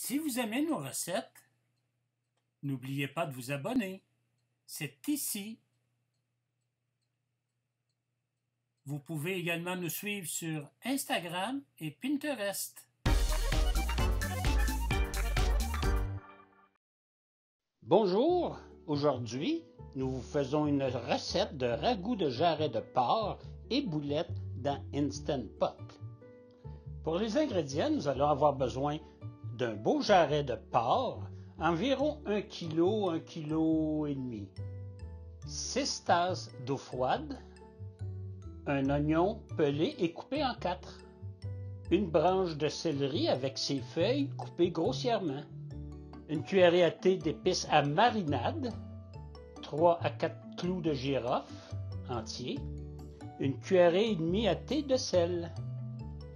Si vous aimez nos recettes, n'oubliez pas de vous abonner. C'est ici. Vous pouvez également nous suivre sur Instagram et Pinterest. Bonjour, aujourd'hui, nous vous faisons une recette de ragoût de jarret de porc et boulettes dans Instant Pot. Pour les ingrédients, nous allons avoir besoin d'un beau jarret de porc, environ 1 kg, 1 kg et demi, 6 tasses d'eau froide, un oignon pelé et coupé en 4, une branche de céleri avec ses feuilles coupées grossièrement, une cuillerée à thé d'épices à marinade, 3 à 4 clous de girofle entiers, une cuillerée et demie à thé de sel.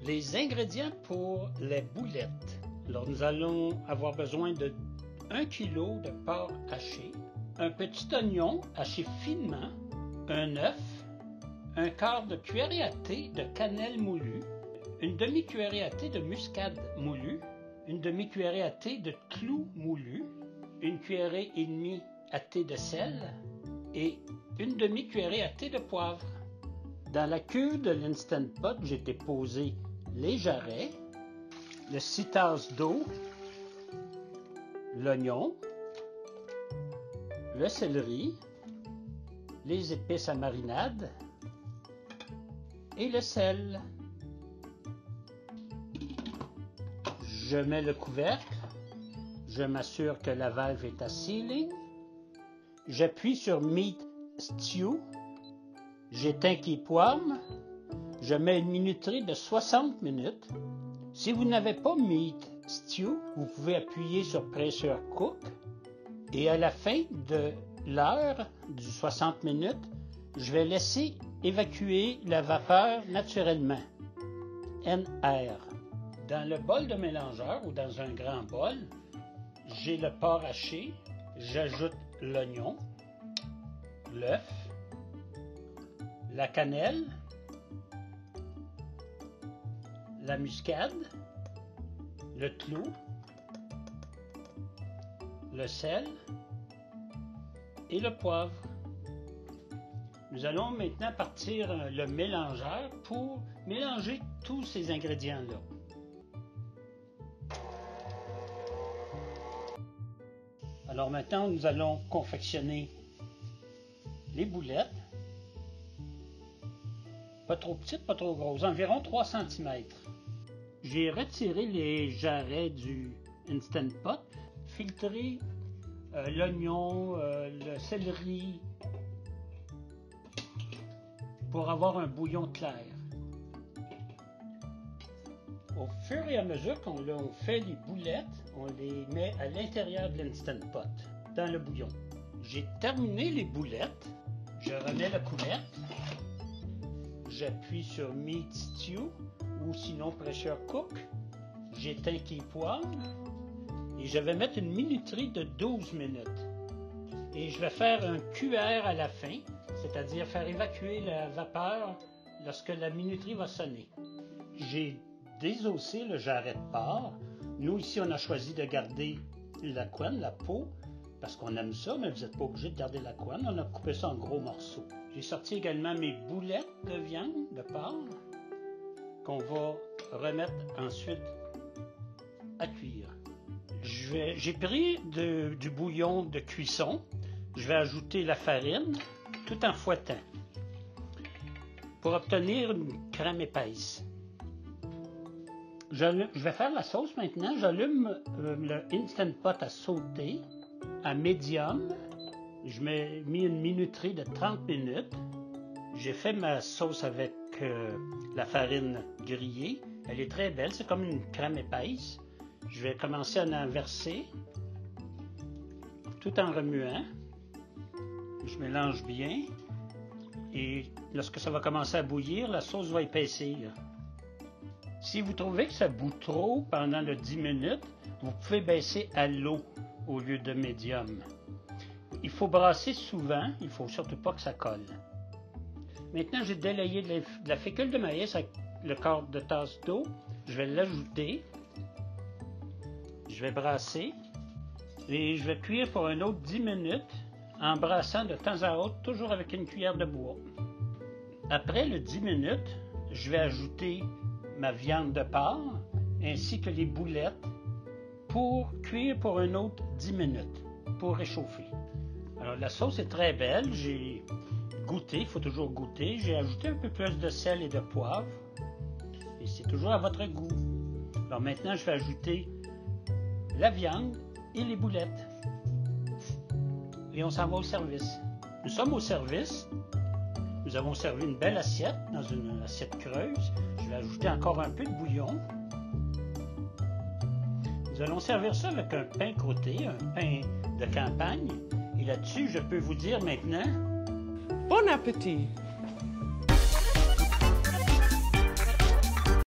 Les ingrédients pour les boulettes. Alors nous allons avoir besoin de 1 kg de porc haché, un petit oignon haché finement, un œuf, un quart de cuillerée à thé de cannelle moulue, une demi-cuillerée à thé de muscade moulue, une demi-cuillerée à thé de clous moulus, une cuillerée et demie à thé de sel et une demi-cuillerée à thé de poivre. Dans la cuve de l'Instant Pot, j'ai déposé les jarrets, le 6 tasses d'eau, l'oignon, le céleri, les épices à marinade et le sel. Je mets le couvercle, je m'assure que la valve est à sealing, j'appuie sur Meat Stew, j'éteins qui poêle, je mets une minuterie de 60 minutes. Si vous n'avez pas Meat Stew, vous pouvez appuyer sur Pressure Cook et à la fin de l'heure du 60 minutes, je vais laisser évacuer la vapeur naturellement. NR. Dans le bol de mélangeur ou dans un grand bol, j'ai le porc haché, j'ajoute l'oignon, l'œuf, la cannelle, la muscade, le clou, le sel et le poivre. Nous allons maintenant partir le mélangeur pour mélanger tous ces ingrédients-là. Alors maintenant, nous allons confectionner les boulettes. Pas trop petites, pas trop grosses, environ 3 cm. J'ai retiré les jarrets du Instant Pot, filtré l'oignon, le céleri, pour avoir un bouillon clair. Au fur et à mesure qu'on fait les boulettes, on les met à l'intérieur de l'Instant Pot, dans le bouillon. J'ai terminé les boulettes, je remets le couvercle, j'appuie sur Meat Stew ou sinon Pressure Cook, j'éteins qui poêle et je vais mettre une minuterie de 12 minutes. Et je vais faire un QR à la fin, c'est-à-dire faire évacuer la vapeur lorsque la minuterie va sonner. J'ai désossé le jarret de porc. Nous, ici, on a choisi de garder la couenne, la peau, parce qu'on aime ça, mais vous n'êtes pas obligé de garder la couenne. On a coupé ça en gros morceaux. J'ai sorti également mes boulettes de viande, de porc, qu'on va remettre ensuite à cuire. J'ai pris du bouillon de cuisson. Je vais ajouter la farine tout en fouettant pour obtenir une crème épaisse. Je vais faire la sauce maintenant. J'allume le Instant Pot à sauter à médium. Je mis une minuterie de 30 minutes. J'ai fait ma sauce avec la farine grillée. Elle est très belle, c'est comme une crème épaisse. Je vais commencer à en verser tout en remuant. Je mélange bien et lorsque ça va commencer à bouillir, la sauce va épaissir. Si vous trouvez que ça bout trop pendant le 10 minutes, vous pouvez baisser à l'eau au lieu de médium. Il faut brasser souvent, il ne faut surtout pas que ça colle. Maintenant, j'ai délayé de la fécule de maïs avec le quart de tasse d'eau. Je vais l'ajouter. Je Je vais brasser et je vais cuire pour un autre 10 minutes en brassant de temps à autre, toujours avec une cuillère de bois. Après le 10 minutes, je vais ajouter ma viande de porc ainsi que les boulettes pour cuire pour un autre 10 minutes, pour réchauffer. Alors la sauce est très belle, j'ai goûté, il faut toujours goûter. J'ai ajouté un peu plus de sel et de poivre et c'est toujours à votre goût. Alors maintenant, je vais ajouter la viande et les boulettes. Et on s'en va au service. Nous sommes au service. Nous avons servi une belle assiette, dans une assiette creuse. Je vais ajouter encore un peu de bouillon. Nous allons servir ça avec un pain crotté, un pain de campagne. Et là-dessus, je peux vous dire maintenant... Bon appétit!